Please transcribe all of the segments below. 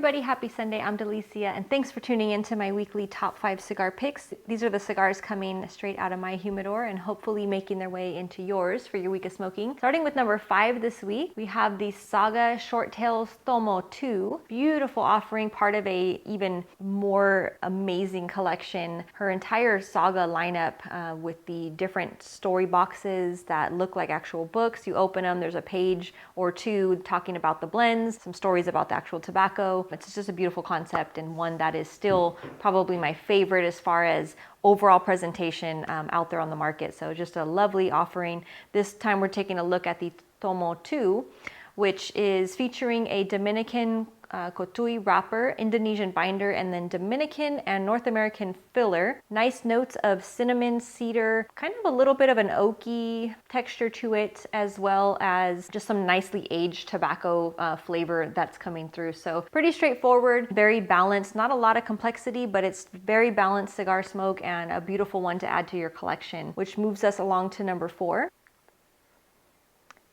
everybody, happy Sunday. I'm Delicia and thanks for tuning in to my weekly top 5 cigar picks. These are the cigars coming straight out of my humidor and hopefully making their way into yours for your week of smoking. Starting with number 5 this week, we have the Saga Tomo II. Beautiful offering, part of a even more amazing collection. Her entire Saga lineup with the different story boxes that look like actual books. You open them, there's a page or two talking about the blends, some stories about the actual tobacco. It's just a beautiful concept and one that is still probably my favorite as far as overall presentation out there on the market. So just a lovely offering. This time we're taking a look at the Tomo II, which is featuring a Dominican Cotuí wrapper, Indonesian binder, and then Dominican and North American filler. Nice notes of cinnamon, cedar, kind of a little bit of an oaky texture to it, as well as just some nicely aged tobacco flavor that's coming through. So pretty straightforward, very balanced, not a lot of complexity, but it's very balanced cigar smoke and a beautiful one to add to your collection, which moves us along to number 4.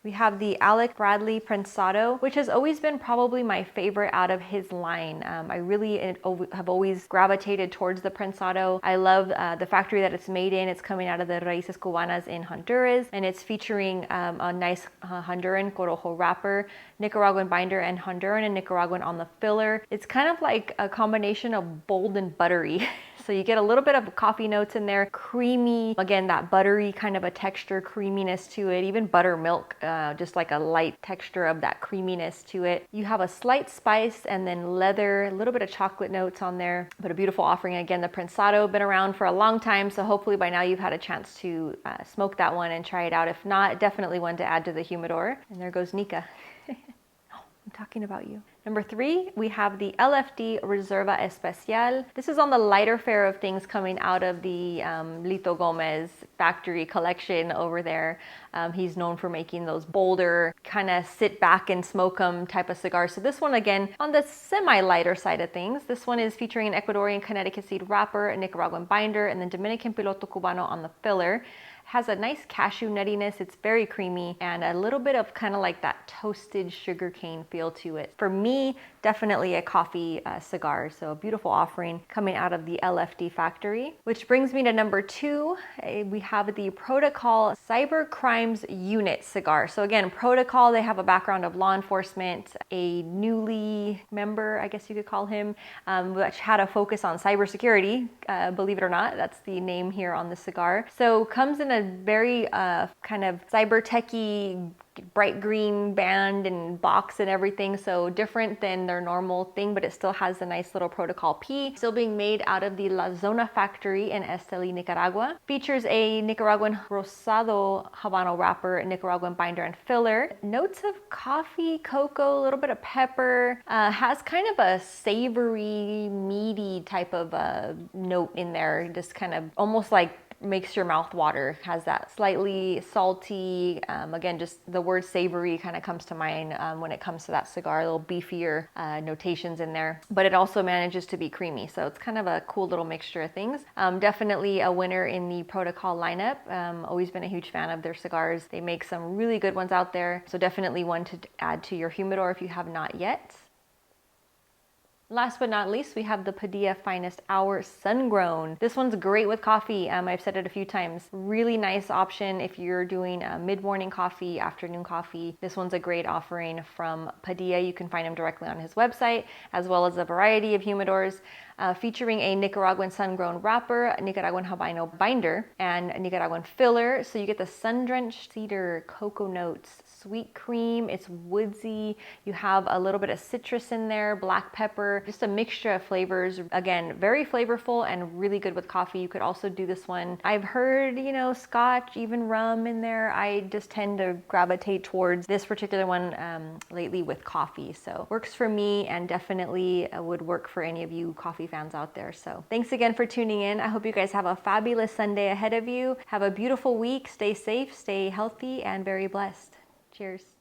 We have the Alec Prensado, which has always been probably my favorite out of his line. I really have always gravitated towards the Prensado. I love the factory that it's made in. It's coming out of the Raíces Cubanas in Honduras, and it's featuring a nice Honduran Corojo wrapper, Nicaraguan binder, and Honduran and Nicaraguan on the filler. It's kind of like a combination of bold and buttery. So you get a little bit of coffee notes in there, creamy, again, that buttery kind of a texture, creaminess to it, even buttermilk, just like a light texture of that creaminess to it. You have a slight spice and then leather, a little bit of chocolate notes on there, but a beautiful offering. Again, the Prensado, been around for a long time, so hopefully by now you've had a chance to smoke that one and try it out. If not, definitely one to add to the humidor. And there goes Nika. I'm talking about you. Number 3, we have the LFD Reserva Especial. This is on the lighter fare of things coming out of the Lito Gomez factory collection over there. He's known for making those bolder, kind of sit back and smoke them type of cigars. So this one, again, on the semi-lighter side of things. This one is featuring an Ecuadorian Connecticut seed wrapper, a Nicaraguan binder, and then Dominican Piloto Cubano on the filler. Has a nice cashew nuttiness. It's very creamy and a little bit of kind of like that toasted sugarcane feel to it. For me, definitely a coffee cigar. So a beautiful offering coming out of the LFD Factory. Which brings me to number 2. We have the Protocol Cyber Crimes Unit cigar. So again, Protocol, they have a background of law enforcement, a newly member, I guess you could call him, which had a focus on cybersecurity. Believe it or not, that's the name here on the cigar. So comes in a very kind of cyber techy bright green band and box and everything, so different than their normal thing, but it still has a nice little Protocol P. Still being made out of the La Zona factory in Esteli, Nicaragua. Features a Nicaraguan Rosado Habano wrapper, Nicaraguan binder and filler. Notes of coffee, cocoa, a little bit of pepper. Has kind of a savory, meaty type of note in there, just kind of almost like makes your mouth water. Has that slightly salty, again, just the word savory kind of comes to mind when it comes to that cigar, a little beefier notations in there, but it also manages to be creamy. So it's kind of a cool little mixture of things. Definitely a winner in the Protocol lineup. Always been a huge fan of their cigars. They make some really good ones out there. So definitely one to add to your humidor if you have not yet. Last but not least, we have the Padilla Finest Hour Sun-Grown. This one's great with coffee. I've said it a few times. Really nice option if you're doing mid-morning coffee, afternoon coffee. This one's a great offering from Padilla. You can find him directly on his website, as well as a variety of humidors. Featuring a Nicaraguan sun-grown wrapper, Nicaraguan Habano binder, and Nicaraguan filler. So you get the sun-drenched cedar, cocoa notes, sweet cream, it's woodsy. You have a little bit of citrus in there, black pepper, just a mixture of flavors. Again, very flavorful and really good with coffee. You could also do this one. I've heard, you know, scotch, even rum in there. I just tend to gravitate towards this particular one lately with coffee. So works for me and definitely would work for any of you coffee fans out there. So thanks again for tuning in. I hope you guys have a fabulous Sunday ahead of you. Have a beautiful week. Stay safe, stay healthy, and very blessed. Cheers.